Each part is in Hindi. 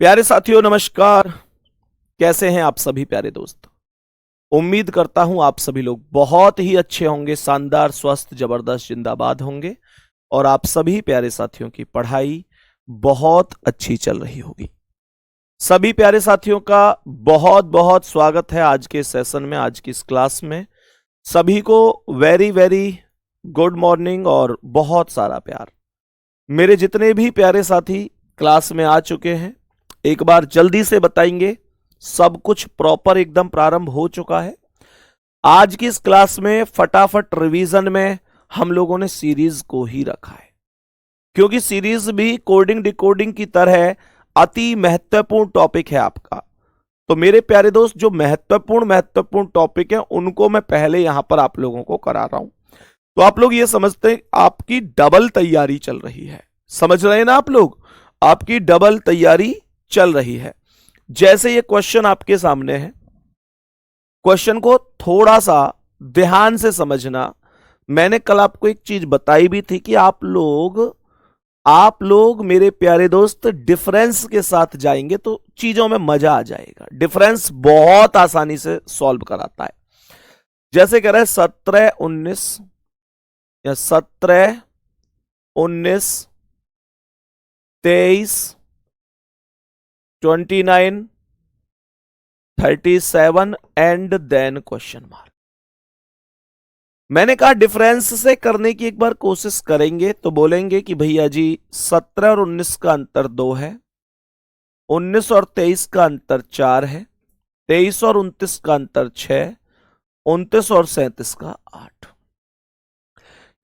प्यारे साथियों नमस्कार। कैसे हैं आप सभी प्यारे दोस्त। उम्मीद करता हूं आप सभी लोग बहुत ही अच्छे होंगे, शानदार, स्वस्थ, जबरदस्त, जिंदाबाद होंगे और आप सभी प्यारे साथियों की पढ़ाई बहुत अच्छी चल रही होगी। सभी प्यारे साथियों का बहुत बहुत स्वागत है आज के सेशन में, आज की इस क्लास में। सभी को वेरी वेरी गुड मॉर्निंग और बहुत सारा प्यार। मेरे जितने भी प्यारे साथी क्लास में आ चुके हैं, एक बार जल्दी से बताएंगे। सब कुछ प्रॉपर एकदम प्रारंभ हो चुका है। आज की इस क्लास में फटाफट रिवीजन में हम लोगों ने सीरीज को ही रखा है, क्योंकि सीरीज भी कोडिंग डिकोडिंग की तरह अति महत्वपूर्ण टॉपिक है आपका। तो मेरे प्यारे दोस्त, जो महत्वपूर्ण टॉपिक है उनको मैं पहले यहां पर आप लोगों को करा रहा हूं। तो आप लोग ये समझते हैं आपकी डबल तैयारी चल रही है। समझ रहे हैं ना आप लोग? आपकी डबल तैयारी चल रही है। जैसे ये क्वेश्चन आपके सामने है, क्वेश्चन को थोड़ा सा ध्यान से समझना। मैंने कल आपको एक चीज बताई भी थी कि आप लोग मेरे प्यारे दोस्त डिफरेंस के साथ जाएंगे तो चीजों में मजा आ जाएगा। डिफरेंस बहुत आसानी से सॉल्व कराता है। जैसे कह रहा है 17 19 या 17 19 23 29 37 एंड देन क्वेश्चन मार्क। मैंने कहा डिफरेंस से करने की एक बार कोशिश करेंगे तो बोलेंगे कि भैया जी 17 और 19 का अंतर 2 है, 19 और 23 का अंतर 4 है, 23 और 29 का अंतर 6, 29 और 37 का 8।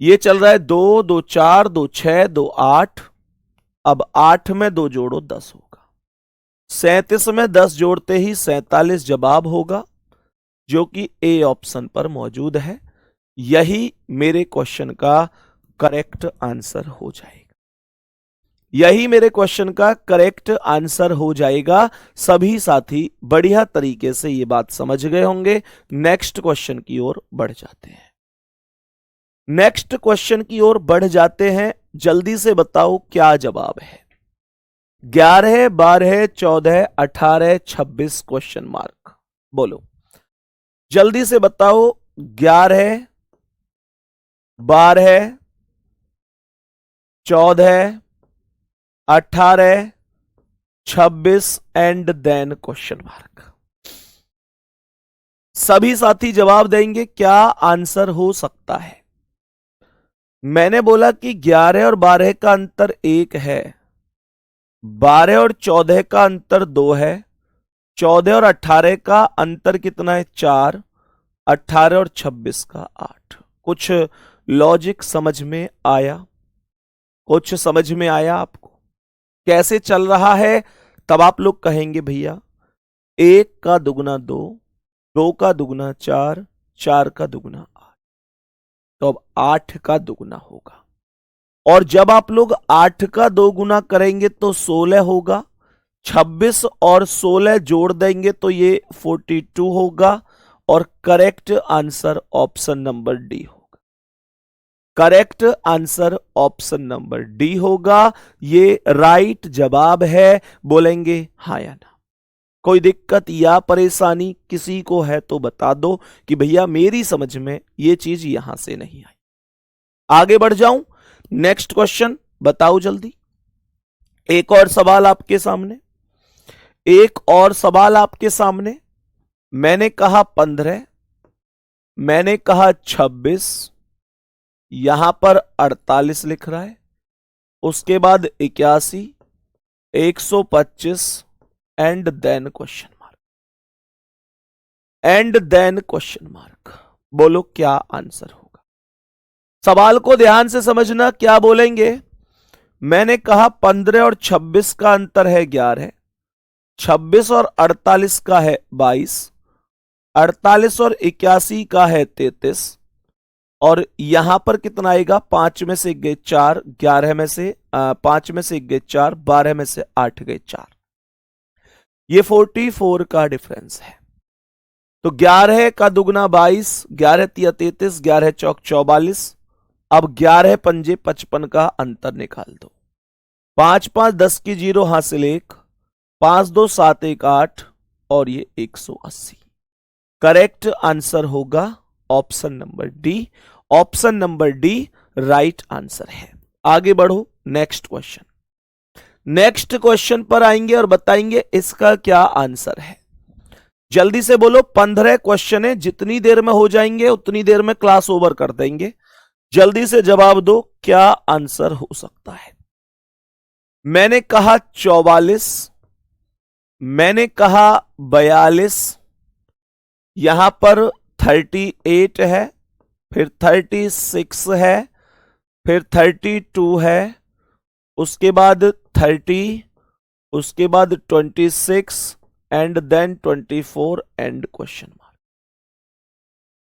ये चल रहा है 2 2 4 2 6 2 8। अब 8 में 2 जोड़ो 10 होगा। 37 में 10 जोड़ते ही 47 जवाब होगा, जो कि ए ऑप्शन पर मौजूद है। यही मेरे क्वेश्चन का करेक्ट आंसर हो जाएगा। यही मेरे क्वेश्चन का करेक्ट आंसर हो जाएगा। सभी साथी बढ़िया तरीके से ये बात समझ गए होंगे। नेक्स्ट क्वेश्चन की ओर बढ़ जाते हैं। नेक्स्ट क्वेश्चन की ओर बढ़ जाते हैं। जल्दी से बताओ क्या जवाब है। 11 12 14 18 26 क्वेश्चन मार्क। बोलो जल्दी से बताओ। 11 12 14 18 26 एंड देन क्वेश्चन मार्क। सभी साथी जवाब देंगे क्या आंसर हो सकता है। मैंने बोला कि 11 और 12 का अंतर 1 है, 12 और 14 का अंतर 2 है, 14 और 18 का अंतर कितना है 4, 18 और 26 का 8। कुछ लॉजिक समझ में आया? कुछ समझ में आया आपको कैसे चल रहा है? तब आप लोग कहेंगे भैया 1 का दुगना 2, 2 का दुगना 4, 4 का दुगना 8, तो अब 8 का दुगना होगा। और जब आप लोग 8 का 2 गुना करेंगे तो 16 होगा। 26 और 16 जोड़ देंगे तो ये 42 होगा। और correct answer option number D होगा। Correct answer option number D होगा। ये राइट जवाब है। बोलेंगे हाँ या ना। कोई दिक्कत या परेशानी किसी को है तो बता दो कि भैया मेरी समझ में ये चीज यहां से नहीं आई। आगे बढ़ जाऊं। नेक्स्ट क्वेश्चन बताओ जल्दी। एक और सवाल आपके सामने, एक और सवाल आपके सामने। मैंने कहा 15, मैंने कहा 26, यहां पर 48 लिख रहा है, उसके बाद 81, 125 and then question mark. And then question mark. बोलो क्या आंसर होगा। सवाल को ध्यान से समझना। क्या बोलेंगे? मैंने कहा 15 और 26 का अंतर है 11, 26 और 48 का है 22, 48 और 81 का है 33, और यहां पर कितना आएगा? 5 में से 1 गए 4, 11 में से 5 में से 1 गए 4, 12 में से 8 गए 4। ये 44 का डिफरेंस है। तो 11 का दुगना 22, 11 तिया 33, 11 चौक 44। अब 11 पंजे 55 का अंतर निकाल दो। 5 5 10 की जीरो हासिल 1, 5 2 7 1 8 और ये 180। करेक्ट आंसर होगा option number D. Option number D right answer है। आगे बढ़ो, नेक्स्ट क्वेश्चन। नेक्स्ट क्वेश्चन पर आएंगे और बताएंगे इसका क्या आंसर है। जल्दी से बोलो, 15 क्वेश्चन है, जितनी देर में हो जाएंगे उतनी देर में क्लास ओवर कर देंगे। जल्दी से जवाब दो, क्या आंसर हो सकता है। मैंने कहा 44, मैंने कहा 42, यहां पर 38 है, फिर 36 है, फिर 32 है, उसके बाद 30, उसके बाद 26 and then 24 and question mark.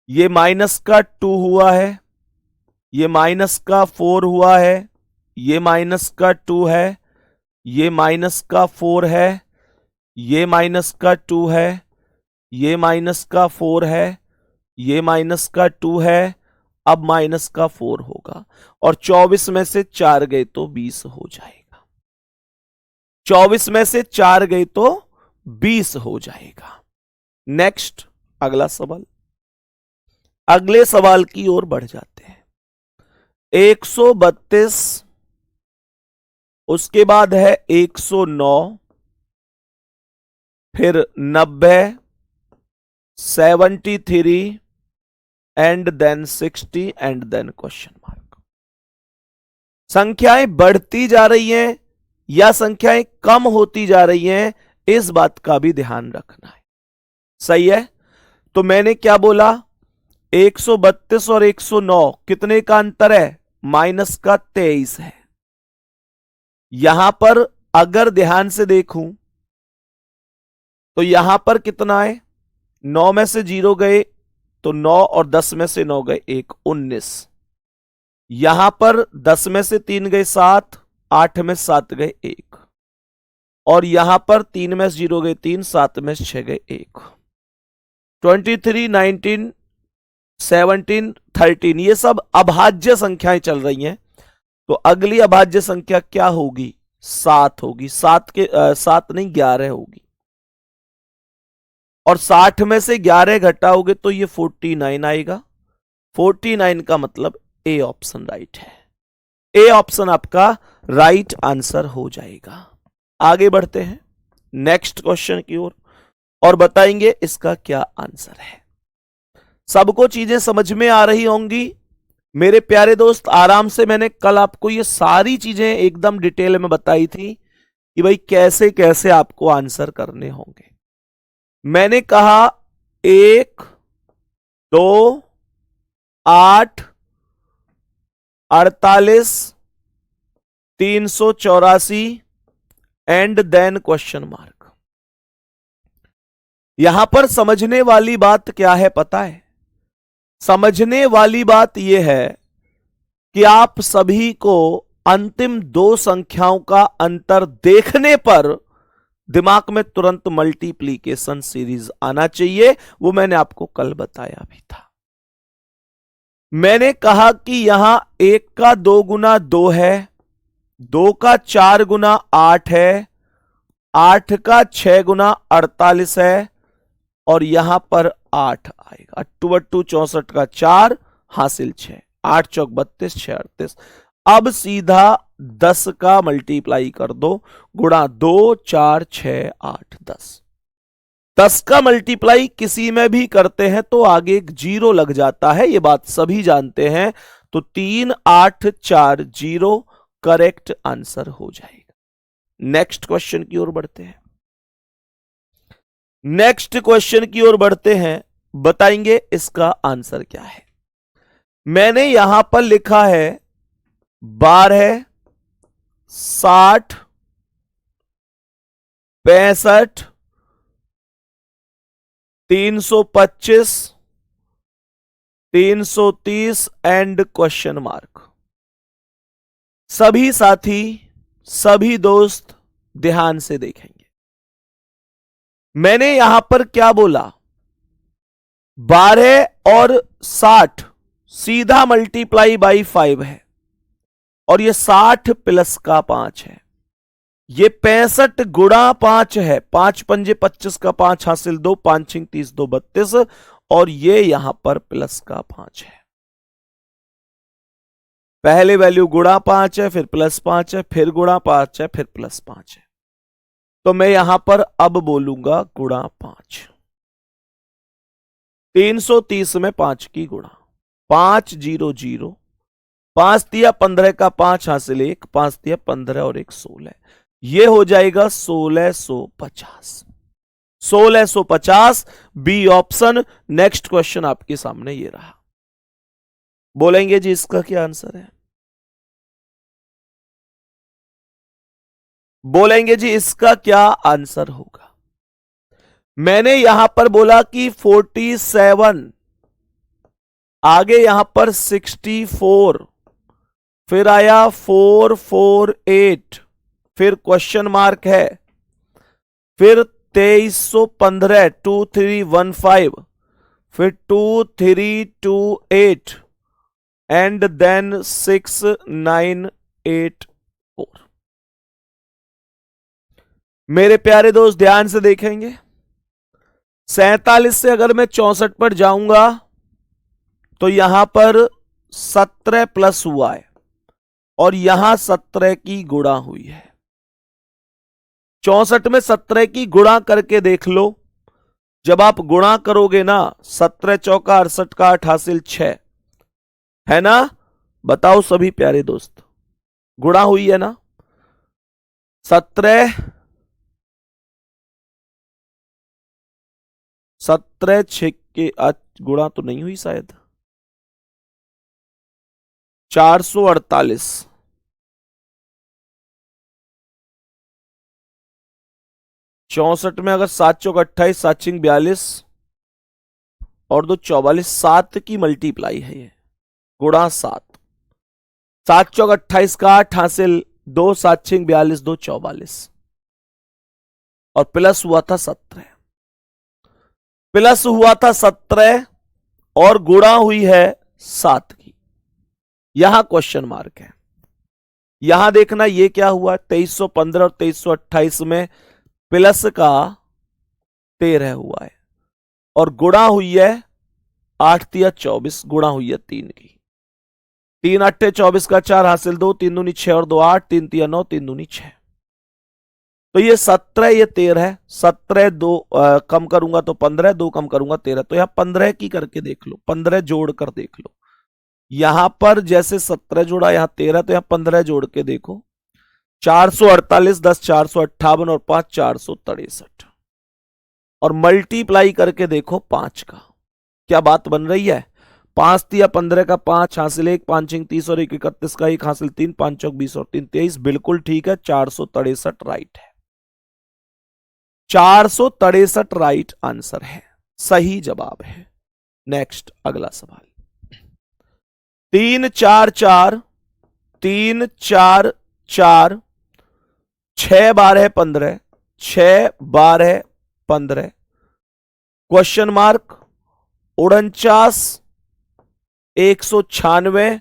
ये माइनस का 2 हुआ है, ये माइनस का 4 हुआ है, ये माइनस का 2 है, ये माइनस का 4 है, ये माइनस का 2 है, ये माइनस का 4 है, ये माइनस का 2 है, अब माइनस का 4 होगा और 24 में से 4 गए तो 20 हो जाएगा। 24 में से 4 गए तो 20 हो जाएगा। नेक्स्ट अगला सवाल। अगले सवाल की ओर बढ़ जाते हैं। 132, उसके बाद है 109, फिर 90, 73 and then 60 and then question mark. संख्याएं बढ़ती जा रही हैं या संख्याएं कम होती जा रही हैं, इस बात का भी ध्यान रखना है। सही है, तो मैंने क्या बोला, 132 और 109 कितने का अंतर है, माइनस का 23 है। यहां पर अगर ध्यान से देखूं तो यहां पर कितना है, 9 में से 0 गए तो 9 और 10 में से 9 गए 1, 19। यहां पर 10 में से 3 गए 7, 8 में 7 गए 1 और यहां पर 3 में से 0 गए 3, 7 में से 6 गए 1। 23, 19, 17, 13 ये सब अभाज्य संख्याएं चल रही हैं। तो अगली अभाज्य संख्या क्या होगी, 7 होगी। 7 नहीं 11 होगी और 60 में से 11 घटाओगे तो ये 49 आएगा। 49 का मतलब ए ऑप्शन राइट है। ए ऑप्शन आपका राइट आंसर हो जाएगा। आगे बढ़ते हैं नेक्स्ट क्वेश्चन की ओर और बताएंगे इसका क्या आंसर है। सबको चीजें समझ में आ रही होंगी मेरे प्यारे दोस्त। आराम से मैंने कल आपको ये सारी चीजें एकदम डिटेल में बताई थी कि भाई कैसे कैसे आपको आंसर करने होंगे। मैंने कहा 1, 2, 8, 48, 384 एंड देन क्वेश्चन मार्क। यहां पर समझने वाली बात क्या है पता है, समझने वाली बात यह है कि आप सभी को अंतिम 2 संख्याओं का अंतर देखने पर दिमाग में तुरंत मल्टीप्लीकेशन सीरीज आना चाहिए। वो मैंने आपको कल बताया भी था। मैंने कहा कि यहां 1 का 2 गुना 2 है, 2 का 4 गुना 8 है, 8 का 6 गुना 48 है और यहां पर 8 आएगा। 8 8 64 का 4 हासिल 6, 8 चौक 32, 6 38। अब सीधा 10 का मल्टीप्लाई कर दो, गुणा 2 4 6 8 10। 10 का मल्टीप्लाई किसी में भी करते हैं तो आगे एक 0 लग जाता है, ये बात सभी जानते हैं। तो 3 8 4 0 करेक्ट आंसर हो जाएगा। नेक्स्ट क्वेश्चन की ओर बढ़ते हैं। नेक्स्ट क्वेश्चन की ओर बढ़ते हैं, बताएंगे इसका आंसर क्या है। मैंने यहां पर लिखा है 12, 60, 65, 325, 330 एंड क्वेश्चन मार्क। सभी साथी, सभी दोस्त ध्यान से देखेंगे। मैंने यहां पर क्या बोला, 12 और 60 सीधा मल्टीप्लाई बाई 5 है और ये 60 प्लस का 5 है। ये 65 गुणा 5 है, 5 पंजे 25 का 5 हासिल 2, 5 छिंग 30 2 32, और ये यहां पर प्लस का 5 है। पहले वैल्यू गुणा 5 है, फिर प्लस 5 है, फिर गुणा 5 है, फिर प्लस 5 है। तो मैं यहां पर अब बोलूंगा गुणा 5। 330 में 5 की गुणा, 5 0 0, 5 दिया 15 का 5 हासिल 1, 5 दिया 15 और 1 16, ये हो जाएगा 1650। 1650 बी ऑप्शन। नेक्स्ट क्वेश्चन आपके सामने ये रहा। बोलेंगे जी इसका क्या आंसर है? बोलेंगे जी इसका क्या आंसर होगा? मैंने यहां पर बोला कि 47, आगे यहां पर 64, फिर आया 448, फिर क्वेश्चन मार्क है, फिर 2315 2315, फिर 2328 एंड देन 6984। मेरे प्यारे दोस्त ध्यान से देखेंगे, 47 से अगर मैं 64 पर जाऊंगा तो यहां पर 17 प्लस हुआ है और यहां 17 की गुणा हुई है। 64 में 17 की गुणा करके देख लो। जब आप गुणा करोगे ना, 17 चौका 68 का 8 हासिल 6 है ना। बताओ सभी प्यारे दोस्त, गुणा हुई है ना? 17 6 के गुणा तो नहीं हुई शायद। 448, 64 में अगर 7 चौक 28, 7 छिंग 42 और 2 44, 7 की मल्टीप्लाई है ये, गुणा 7। 7 चौक 28 का 8 हासिल 2, 7 छिंग 42 2 44, और प्लस हुआ था 17। प्लस हुआ था 17 और गुणा हुई है 7 की। यहां क्वेश्चन मार्क है। यहां देखना ये क्या हुआ, 2315 और 2328 में प्लस का 13 हुआ है और गुणा हुई है 8 तिया 24, गुणा हुई है 3 की। 3 8 24 का 4 हासिल 2, 3 दूनी 6 और 2 8, 3 तिया 9, 3 दूनी 6। तो ये 17, ये 13 है। 17 2 कम करूंगा तो 15, 2 कम करूंगा 13, तो यहां 15 की करके देख लो, 15 जोड़ कर देख लो। यहां पर जैसे 17 जोड़ा, यहां 13, तो यहां 15 जोड़ के देखो। 448, 10 458 और 5 463, और मल्टीप्लाई करके देखो 5 का। क्या बात बन रही है? 5 तिया 15 का 5 हासिल 1, 5 छिंग 30 और 1 31 का 1 हासिल 3, 5 चौक 20 और 3 23, बिल्कुल ठीक है। 463 राइट है। 463 राइट आंसर है, सही जवाब है। नेक्स्ट अगला सवाल। 3 4 4, 3 4 4, 6 12 15, 6 12 15, क्वेश्चन मार्क 49 196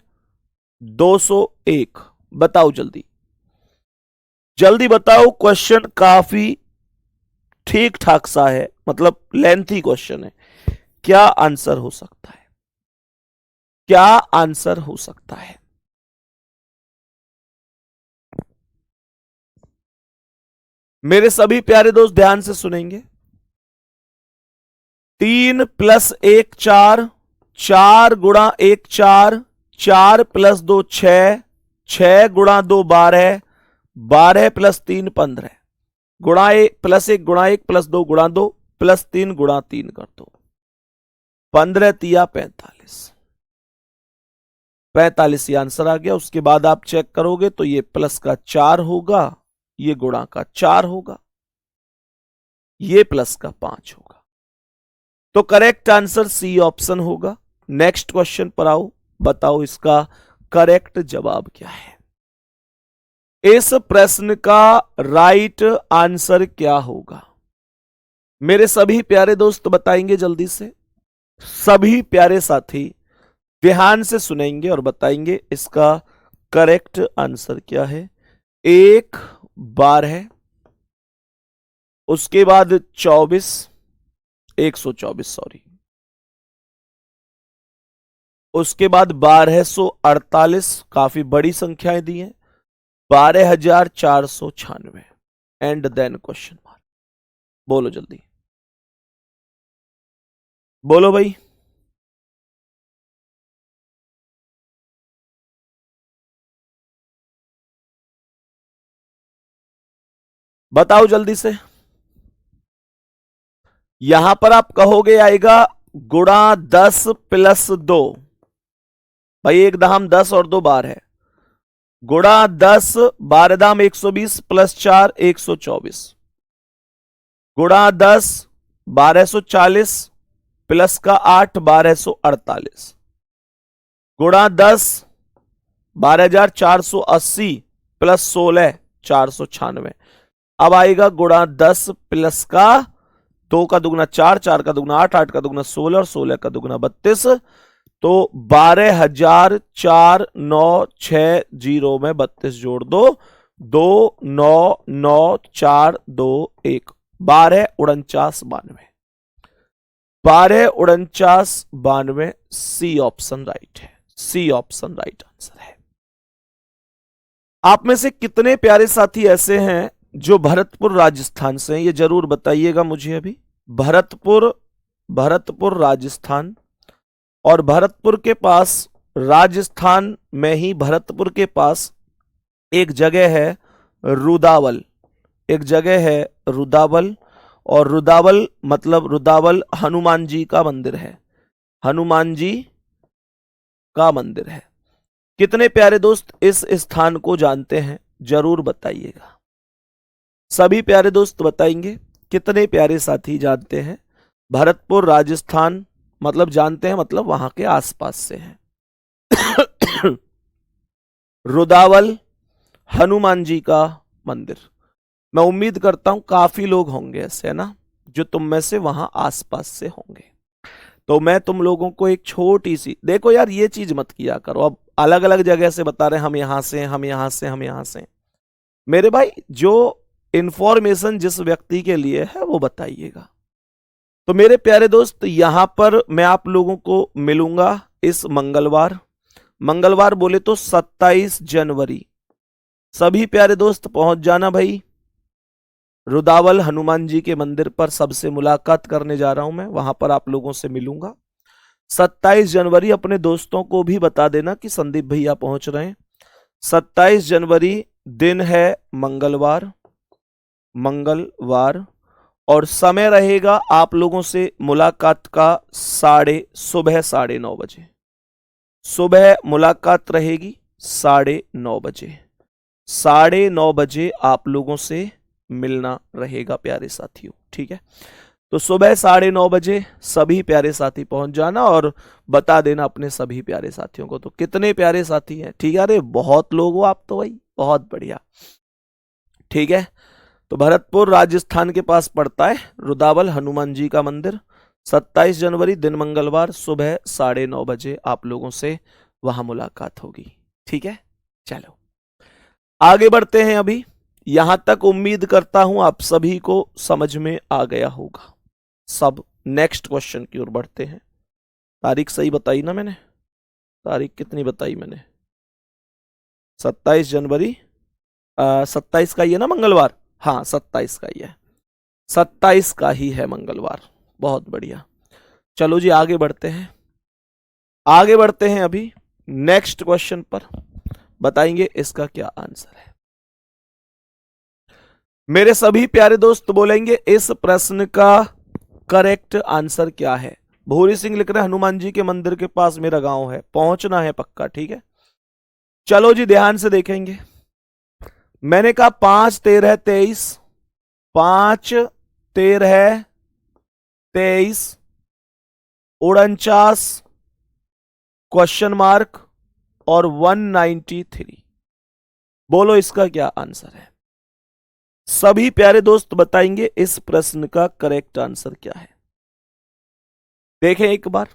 201। बताओ जल्दी जल्दी बताओ। क्वेश्चन काफी ठीक ठाक सा है, मतलब लेंथी क्वेश्चन है। क्या आंसर हो सकता है? क्या आंसर हो सकता है? मेरे सभी प्यारे दोस्त ध्यान से सुनेंगे। 3 प्लस 1 4, 4 गुणा 1 4, 4 प्लस 2 6, 6 गुणा 2 12, 12 प्लस 3 15, गुणा 1 प्लस 1 गुणा 1 प्लस 2 गुणा 2 प्लस 3 गुणा 3 कर दो। 15 तिया 45, 45 ये आंसर आ गया। उसके बाद आप चेक करोगे तो ये प्लस का 4 होगा, ये गुणा का 4 होगा, ये प्लस का 5 होगा। तो करेक्ट आंसर सी ऑप्शन होगा। नेक्स्ट क्वेश्चन पर आओ, बताओ इसका करेक्ट जवाब क्या है। इस प्रश्न का राइट आंसर क्या होगा? मेरे सभी प्यारे दोस्त बताएंगे जल्दी से। सभी प्यारे साथी ध्यान से सुनेंगे और बताएंगे इसका करेक्ट आंसर क्या है। 1 12, उसके बाद 24, 124 सॉरी, उसके बाद 1248, काफी बड़ी संख्याएं दी हैं, 12,496 एंड देन क्वेश्चन मार्क। बोलो जल्दी, बोलो भाई। बताओ जल्दी से। यहां पर आप कहोगे आएगा गुणा 10 प्लस 2, भाई एक दाम 10 और 2 12 है, गुणा 10, 12 दाम 120 प्लस 4 124, गुणा 10 1240 प्लस का 8 1248, गुणा 10 12,480 प्लस 16 496। अब आएगा गुणा 10 प्लस का 2 का दुगना 4, 4 का दुगना 8, 8 का दुगना 16 और 16 का दुगना 32, तो 12,496 में 32 जोड़ दो, 2,9,9,4,2,1, 12,49,92, 12,49,92 सी ऑप्शन राइट है, सी ऑप्शन राइट आंसर है। आप में से कितने प्यारे साथी ऐसे हैं जो भरतपुर राजस्थान से हैं, ये जरूर बताइएगा मुझे अभी। भरतपुर राजस्थान, और भरतपुर के पास, राजस्थान में ही भरतपुर के पास एक जगह है रुदावल, एक जगह है रुदावल, और रुदावल मतलब रुदावल हनुमान जी का मंदिर है, हनुमान जी का मंदिर है। कितने प्यारे दोस्त इस स्थान को जानते हैं, जरूर बताइएगा। सभी प्यारे दोस्त बताएंगे, कितने प्यारे साथी जानते हैं भरतपुर राजस्थान, मतलब जानते हैं मतलब वहां के आसपास से हैं। रुदावल हनुमान जी का मंदिर, मैं उम्मीद करता हूं काफी लोग होंगे ऐसे, है ना, जो तुम में से वहां आसपास से होंगे। तो मैं तुम लोगों को एक छोटी सी, देखो यार ये चीज मत किया करो, अब अलग अलग जगह से बता रहे हैं हम यहां से, हम यहां से, हम यहां से। मेरे भाई जो इंफॉर्मेशन जिस व्यक्ति के लिए है वो बताइएगा। तो मेरे प्यारे दोस्त यहां पर मैं आप लोगों को मिलूंगा इस मंगलवार, मंगलवार बोले तो 27 जनवरी। सभी प्यारे दोस्त पहुंच जाना भाई, रुदावल हनुमान जी के मंदिर पर सबसे मुलाकात करने जा रहा हूं मैं, वहां पर आप लोगों से मिलूंगा 27 जनवरी। अपने दोस्तों को भी बता देना कि संदीप भैया पहुंच रहे हैं। 27 जनवरी दिन है मंगलवार, मंगलवार, और समय रहेगा आप लोगों से मुलाकात का सुबह 9:30 बजे, सुबह मुलाकात रहेगी 9:30 बजे, 9:30 बजे आप लोगों से मिलना रहेगा प्यारे साथियों, ठीक है। तो सुबह 9:30 बजे सभी प्यारे साथी पहुंच जाना और बता देना अपने सभी प्यारे साथियों को। तो कितने प्यारे साथी हैं, ठीक है, अरे बहुत लोग हो आप तो भाई, बहुत बढ़िया, ठीक है। तो भरतपुर राजस्थान के पास पड़ता है रुदावल हनुमान जी का मंदिर। 27 जनवरी दिन मंगलवार सुबह 9:30 बजे आप लोगों से वहां मुलाकात होगी, ठीक है। चलो आगे बढ़ते हैं। अभी यहां तक उम्मीद करता हूं आप सभी को समझ में आ गया होगा सब। नेक्स्ट क्वेश्चन की ओर बढ़ते हैं। तारीख सही बताई ना मैंने, तारीख कितनी बताई मैंने, 27 जनवरी, 27 का ही है ना मंगलवार, हाँ 27 का ही है, 27 का ही है मंगलवार, बहुत बढ़िया। चलो जी आगे बढ़ते हैं, आगे बढ़ते हैं। अभी नेक्स्ट क्वेश्चन पर बताएंगे इसका क्या आंसर है। मेरे सभी प्यारे दोस्त बोलेंगे इस प्रश्न का करेक्ट आंसर क्या है। भूरी सिंह लिख रहे हैं हनुमान जी के मंदिर के पास मेरा गांव है, पहुंचना है पक्का, ठीक है। चलो जी ध्यान से देखेंगे। मैंने कहा 5 13 23, 5 13 23 49 क्वेश्चन मार्क और 193। बोलो इसका क्या आंसर है। सभी प्यारे दोस्त बताएंगे इस प्रश्न का करेक्ट आंसर क्या है। देखें एक बार,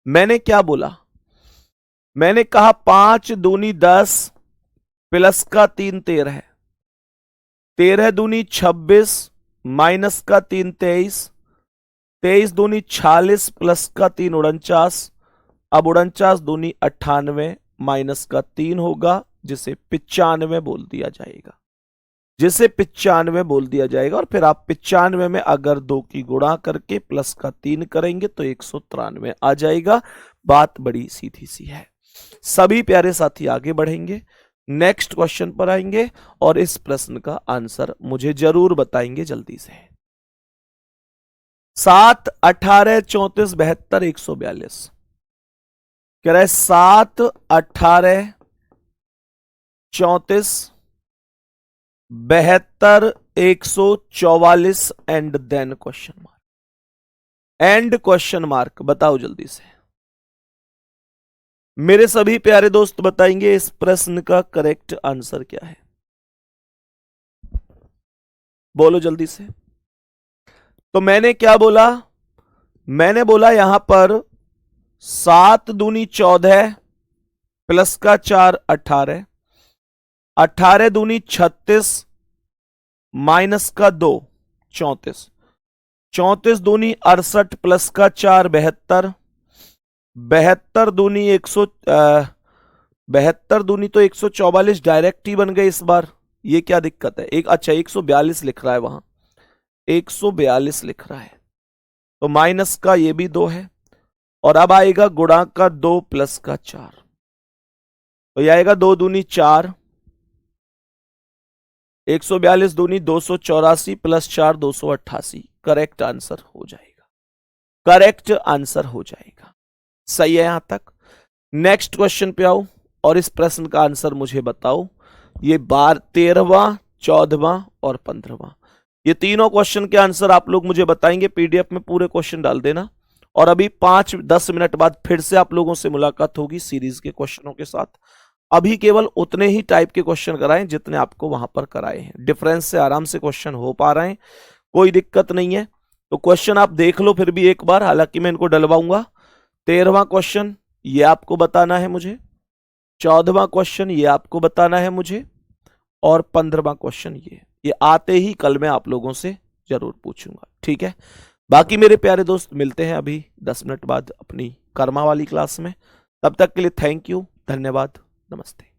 मैंने क्या बोला, मैंने कहा 5 दूनी 10 प्लस का 3 13 है, 13 दूनी 26 माइनस का 3 23, 23 दूनी 46 प्लस का 3 49। अब 49 दूनी 98 माइनस का 3 होगा, जिसे 95 बोल दिया जाएगा, जिसे 95 बोल दिया जाएगा। और फिर आप 95 में अगर 2 की गुणा करके प्लस का 3 करेंगे तो 193 आ जाएगा। बात बड़ी सीधी सी है। सभी प्यारे साथी आगे बढ़ेंगे, नेक्स्ट क्वेश्चन पर आएंगे और इस प्रश्न का आंसर मुझे जरूर बताएंगे जल्दी से। 7 18 34 72 142 कह रहा है 7 18 34 72 144 and then question mark, and question mark. बताओ जल्दी से मेरे सभी प्यारे दोस्त, बताएंगे इस प्रश्न का करेक्ट आंसर क्या है। बोलो जल्दी से। तो मैंने क्या बोला, मैंने बोला यहां पर 7 दूनी 14 प्लस का 4 18, 18 दूनी 36 माइनस का 2 34, 34 दूनी 68 प्लस का 4 72, 72 दूनी 72 दूनी तो 144 डायरेक्ट ही बन गए इस बार। ये क्या दिक्कत है, एक अच्छा 142 लिख रहा है वहां, 142 लिख रहा है, तो माइनस का ये भी 2 है। और अब आएगा गुणा का 2 प्लस का 4, तो यह आएगा 2 दूनी 4, 142 दूनी 284 प्लस 4 288। करेक्ट आंसर हो जाएगा, करेक्ट आंसर हो जाएगा। सही है यहां तक। नेक्स्ट क्वेश्चन पे आओ और इस प्रश्न का आंसर मुझे बताओ। ये 13वां 14वां और 15वां, ये तीनों क्वेश्चन के आंसर आप लोग मुझे बताएंगे। पीडीएफ में पूरे क्वेश्चन डाल देना और अभी 5-10 मिनट बाद फिर से आप लोगों से मुलाकात होगी सीरीज के क्वेश्चनों के साथ। अभी केवल उतने ही टाइप के क्वेश्चन कराएं जितने आपको वहां पर कराए हैं। डिफरेंस से आराम से क्वेश्चन हो पा रहे हैं, कोई दिक्कत नहीं है। तो क्वेश्चन आप देख लो फिर भी एक बार, हालांकि मैं इनको डलवाऊंगा। 13वां क्वेश्चन ये आपको बताना है मुझे, 14वां क्वेश्चन ये आपको बताना है मुझे, और 15वां क्वेश्चन ये आते ही कल मैं आप लोगों से जरूर पूछूंगा, ठीक है। बाकी मेरे प्यारे दोस्त मिलते हैं अभी 10 मिनट बाद अपनी कर्मा वाली क्लास में। तब तक के लिए थैंक यू, धन्यवाद, नमस्ते।